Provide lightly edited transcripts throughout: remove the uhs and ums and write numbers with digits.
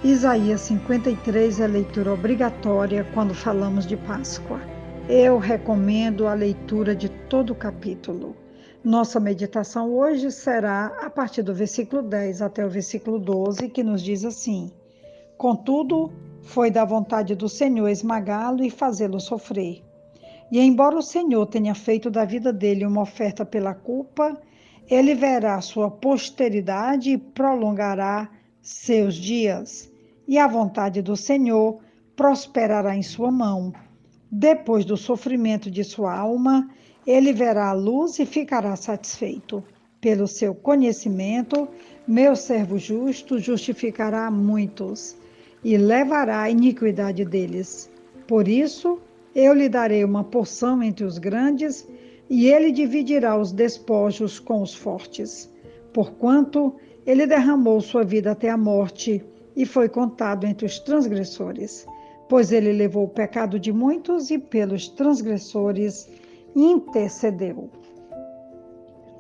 Isaías 53 é leitura obrigatória quando falamos de Páscoa. Eu recomendo a leitura de todo o capítulo. Nossa meditação hoje será a partir do versículo 10 até o versículo 12, que nos diz assim: Contudo, foi da vontade do Senhor esmagá-lo e fazê-lo sofrer. E embora o Senhor tenha feito da vida dele uma oferta pela culpa, ele verá sua posteridade e prolongará seus dias. E a vontade do Senhor prosperará em sua mão. Depois do sofrimento de sua alma, ele verá a luz e ficará satisfeito. Pelo seu conhecimento, meu servo justo justificará muitos e levará a iniquidade deles. Por isso, eu lhe darei uma porção entre os grandes, e ele dividirá os despojos com os fortes. Porquanto ele derramou sua vida até a morte, e foi contado entre os transgressores. Pois ele levou o pecado de muitos, e pelos transgressores intercedeu.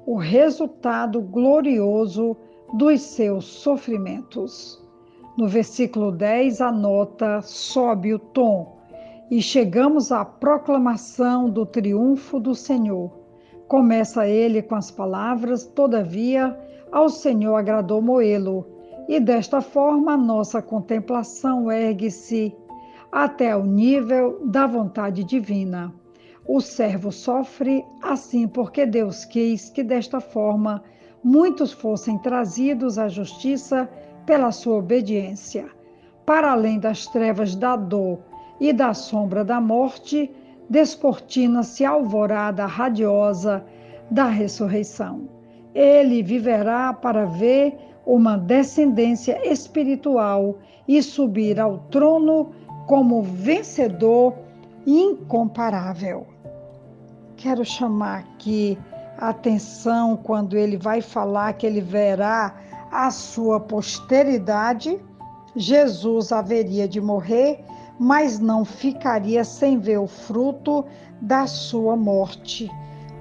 O resultado glorioso dos seus sofrimentos. No versículo 10, a nota sobe o tom. E chegamos à proclamação do triunfo do Senhor. Começa ele com as palavras: Todavia, ao Senhor agradou moê-lo. E desta forma, a nossa contemplação ergue-se até o nível da vontade divina. O servo sofre assim porque Deus quis que desta forma muitos fossem trazidos à justiça pela sua obediência. Para além das trevas da dor e da sombra da morte, descortina-se a alvorada radiosa da ressurreição. Ele viverá para ver uma descendência espiritual e subir ao trono como vencedor incomparável. Quero chamar aqui a atenção quando ele vai falar que ele verá a sua posteridade. Jesus haveria de morrer, mas não ficaria sem ver o fruto da sua morte,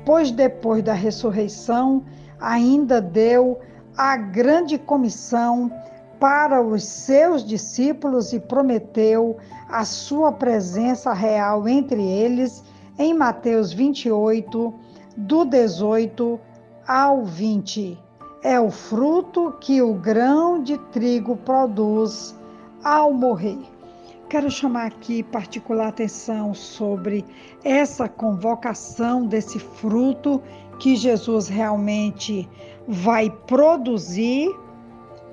pois depois da ressurreição ainda deu a grande comissão para os seus discípulos e prometeu a sua presença real entre eles em Mateus 28, do 18 ao 20. É o fruto que o grão de trigo produz ao morrer. Quero chamar aqui particular atenção sobre essa convocação desse fruto que Jesus realmente vai produzir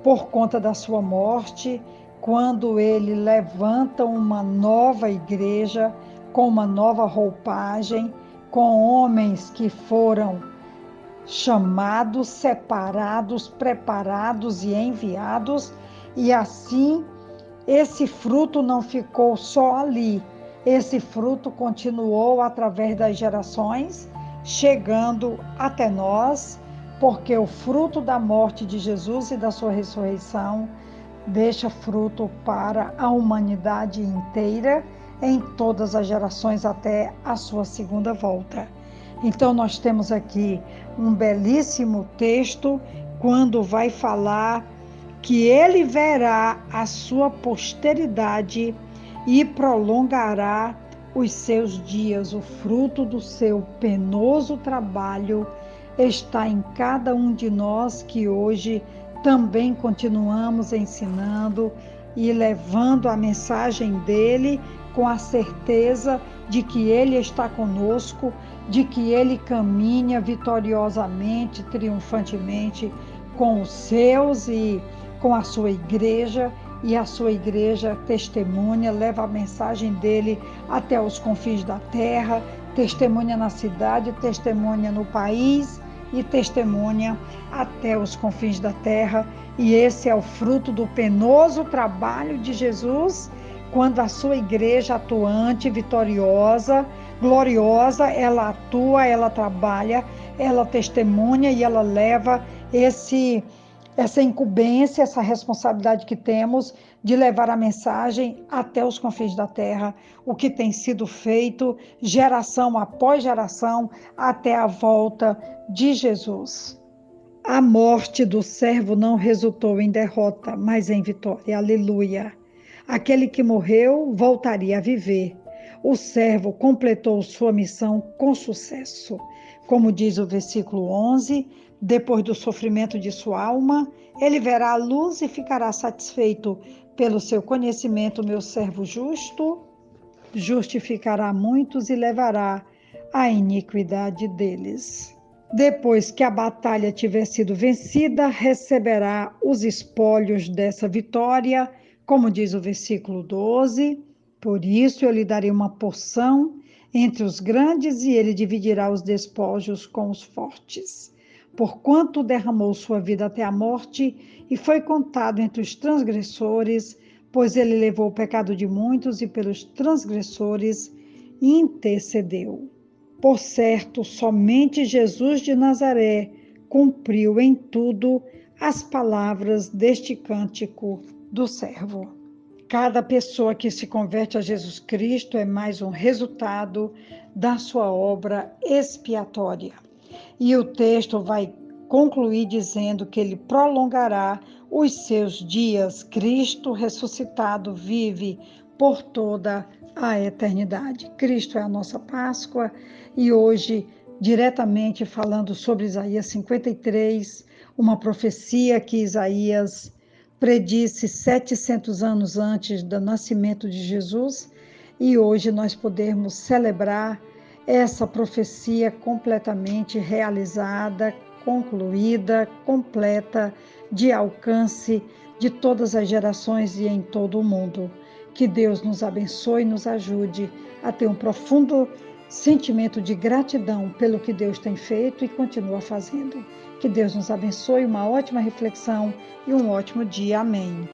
por conta da sua morte, quando ele levanta uma nova igreja com uma nova roupagem, com homens que foram chamados, separados, preparados e enviados, e assim esse fruto não ficou só ali, esse fruto continuou através das gerações, chegando até nós, porque o fruto da morte de Jesus e da sua ressurreição deixa fruto para a humanidade inteira, em todas as gerações até a sua segunda volta. Então nós temos aqui um belíssimo texto, quando vai falar que ele verá a sua posteridade e prolongará os seus dias. O fruto do seu penoso trabalho está em cada um de nós que hoje também continuamos ensinando e levando a mensagem dele com a certeza de que ele está conosco, de que ele caminha vitoriosamente, triunfantemente com os seus e com a sua igreja, e a sua igreja testemunha, leva a mensagem dele até os confins da terra, testemunha na cidade, testemunha no país e testemunha até os confins da terra. E esse é o fruto do penoso trabalho de Jesus, quando a sua igreja atuante, vitoriosa, gloriosa, ela atua, ela trabalha, ela testemunha e ela leva essa incumbência, essa responsabilidade que temos de levar a mensagem até os confins da terra, o que tem sido feito geração após geração até a volta de Jesus. A morte do servo não resultou em derrota, mas em vitória. Aleluia. Aquele que morreu voltaria a viver. O servo completou sua missão com sucesso. Como diz o versículo 11, depois do sofrimento de sua alma, ele verá a luz e ficará satisfeito. Pelo seu conhecimento, meu servo justo justificará muitos e levará a iniquidade deles. Depois que a batalha tiver sido vencida, receberá os espólios dessa vitória, como diz o versículo 12. Por isso eu lhe darei uma porção entre os grandes e ele dividirá os despojos com os fortes. Porquanto derramou sua vida até a morte e foi contado entre os transgressores, pois ele levou o pecado de muitos e pelos transgressores intercedeu. Por certo, somente Jesus de Nazaré cumpriu em tudo as palavras deste cântico do servo. Cada pessoa que se converte a Jesus Cristo é mais um resultado da sua obra expiatória. E o texto vai concluir dizendo que ele prolongará os seus dias. Cristo ressuscitado vive por toda a eternidade. Cristo é a nossa Páscoa e hoje, diretamente falando sobre Isaías 53, uma profecia que Isaías predisse 700 anos antes do nascimento de Jesus, e hoje nós podemos celebrar essa profecia completamente realizada, concluída, completa, de alcance de todas as gerações e em todo o mundo. Que Deus nos abençoe e nos ajude a ter um profundo sentimento de gratidão pelo que Deus tem feito e continua fazendo. Que Deus nos abençoe, uma ótima reflexão e um ótimo dia. Amém.